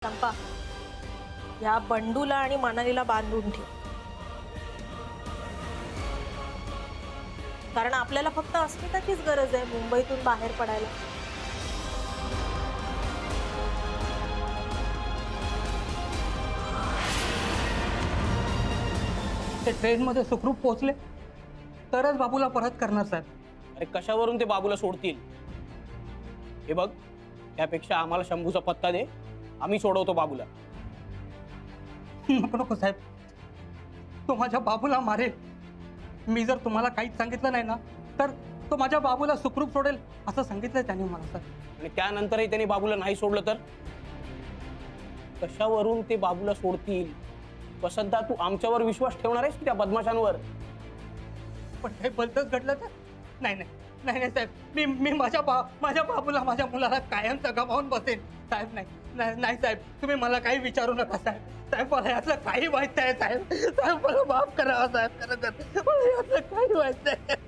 चंपा, या बंडूला आणि मनालीला बांधून ठेव, कारण आपल्याला फक्त अस्मिताचीच गरज आहे मुंबईतून बाहेर पडायला. ते ट्रेन मध्ये सुखरूप पोहोचले तरच बाबूला परत करणार साहेब. अरे कशावरून ते बाबूला सोडतील? हे बघ, त्यापेक्षा आम्हाला शंभूचा पत्ता दे, आम्ही सोडवतो बाबूला. नको नको साहेब, तो माझ्या बाबूला मारेल. मी जर तुम्हाला काहीच सांगितलं नाही ना तर तो माझ्या बाबूला सुखरूप सोडेल असं सांगितलं त्याने मला साहेब. आणि त्यानंतरही त्यांनी बाबूला नाही सोडलं तर कशावरून ते बाबूला सोडतील? वसंता, तू आमच्यावर विश्वास ठेवणार आहेस की त्या बदमाशांवर? पण काही भलतंच घडलं तर? नाही नाही नाही नाही साहेब, मी माझ्या बाबूला, माझ्या मुलाला कायमचं गमावून बसेन साहेब. नाही साहेब, तुम्ही मला काही विचारू नका साहेब. साहेब, मला यातलं काही माहित नाही साहेब. साहेब, मला माफ करा साहेब, खरं मला यातलं काही माहित नाही.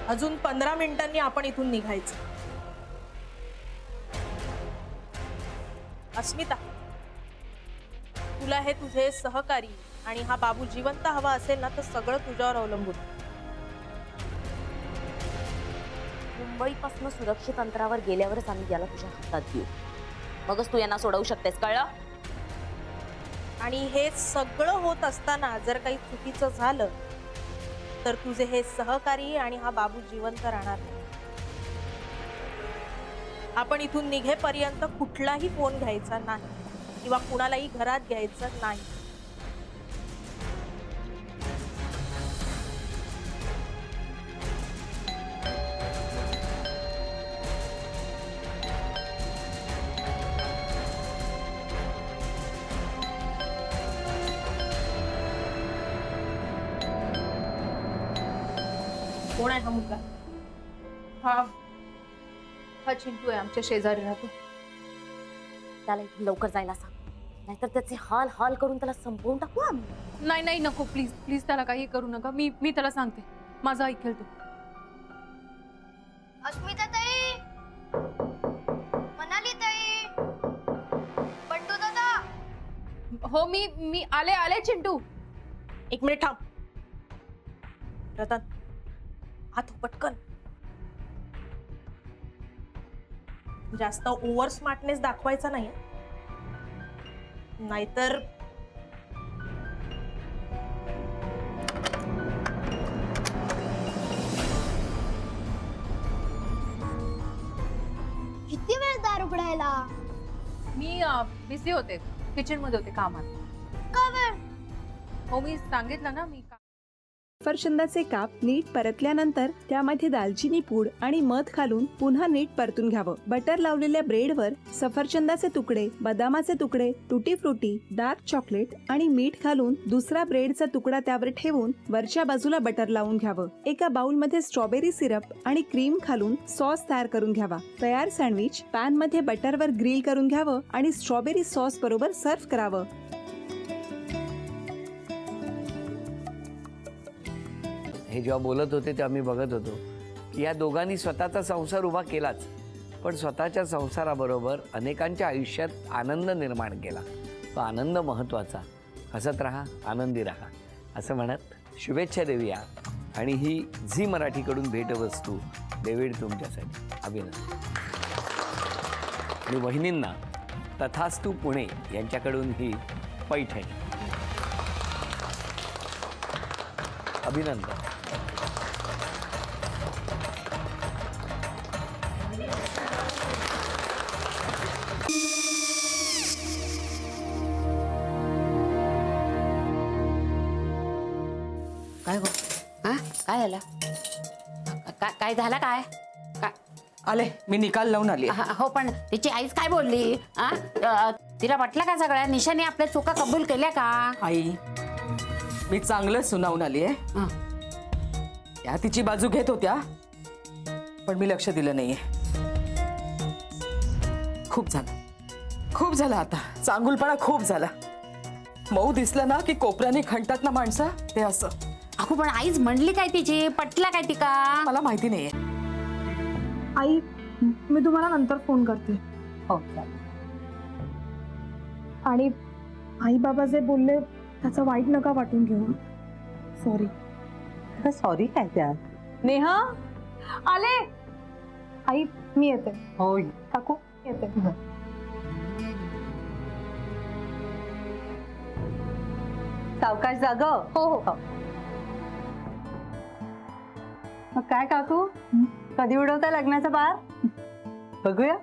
अजून 15 मिनिटांनी आपण इथून निघायचं. अस्मिता, तुला हे तुझे सहकारी आणि हा बाबू जिवंत हवा असेल ना तर सगळं तुझ्यावर अवलंबून. मुंबईपासून सुरक्षित अंतरावर गेल्यावरच आम्ही याला तुझ्या हातात देऊ, मगच तू यांना सोडवू शकतेस, कळलं? आणि हे सगळं होत असताना जर काही चुकीचं झालं तर तुझे हे सहकारी आणि हा बाबू जिवंत राहणार नाही. आपण इथून निघेपर्यंत कुठलाही फोन घ्यायचा नाही किंवा कुणालाही घरात घ्यायचं नाही. कोण आहे हा मुलगा? हा चिंटू आहे, आमच्या शेजारी राहतो. त्याला इथून लवकर जायला सांग, नाहीतर त्याचे हाल हाल करून त्याला संपवून टाकू आम्ही. नाही नाही, नको, प्लीज प्लीज त्याला काही करू नका. मी त्याला सांगते, माझा ऐकेल तो. अस्मिता ताई, मनाली ताई, बंडू दादा. हो, मी आले चिंटू. एक मिनिट थांब. रतन, हात पटकन. जास्त ओव्हर स्मार्टनेस दाखवायचा नाही, नाहीतर किती वेळ दार उघडायला? मी बिझी होते, किचन मध्ये होते कामात. का वेळ? हो, मी सांगितलं ना मी सफरचंदाचे काप नीट परतल्यानंतर त्यामध्ये दालचिनी पूड आणि मध घालून पुन्हा नीट परतून घ्यावं. बटर लावलेल्या ब्रेडवर सफरचंदाचे तुकडे, बदामाचे तुकडे, टुटी फ्रुटी, डार्क चॉकलेट आणि मीठ घालून दुसरा ब्रेडचा तुकडा त्यावर ठेवून वरच्या बाजूला बटर लावून घ्यावं. एका बाउलमध्ये स्ट्रॉबेरी सिरप आणि क्रीम घालून सॉस तयार करून घ्यावा. तयार सँडविच पॅन मध्ये बटरवर ग्रिल करून घ्यावं आणि स्ट्रॉबेरी सॉस बरोबर सर्व्ह करावं. हे जेव्हा बोलत होते तेव्हा मी बघत होतो की या दोघांनी स्वतःचा संसार उभा केलाच, पण स्वतःच्या संसाराबरोबर अनेकांच्या आयुष्यात आनंद निर्माण केला. तो आनंद महत्त्वाचा. हसत राहा, आनंदी राहा असं म्हणत शुभेच्छा देऊया. आणि ही झी मराठीकडून भेटवस्तू डेव्हिड तुमच्यासाठी. अभिनंदन. आणि वहिनींना तथास्तू पुणे यांच्याकडून ही पैठणी. अभिनंदन. काय हो? हा, काय झालं? काय झालं? काय आले, मी निकाल लावून आली. हो, पण तिची आईच काय बोलली? तिला वाटलं का सगळ्या निशाने आपल्या चुका कबूल केल्या का? आई, मी चांगलं सुनावून आली आहे. त्या तिची बाजू घेत होत्या, पण मी लक्ष दिलं नाहीये. खूप झालं आता. चांगुलपणा खूप झाला. मऊ दिसलं ना की कोपऱ्याने खणतात ना माणसं, ते असं. अहो पण आईच म्हणली काय तिची, पटला काय ती का? मला माहिती नाहीये. आई मी तुम्हाला नंतर फोन करते. हो आणि आई बाबा जे बोलले त्याचं वाईट नका वाटून घेऊ. सॉरी. सॉरी काय त्या? नेहा आले. आई मी येते. होय. काकू येते. सावकाश जाग. हो हो. मग काय काकू, कधी उडवता लग्नाचा बार? बघूया.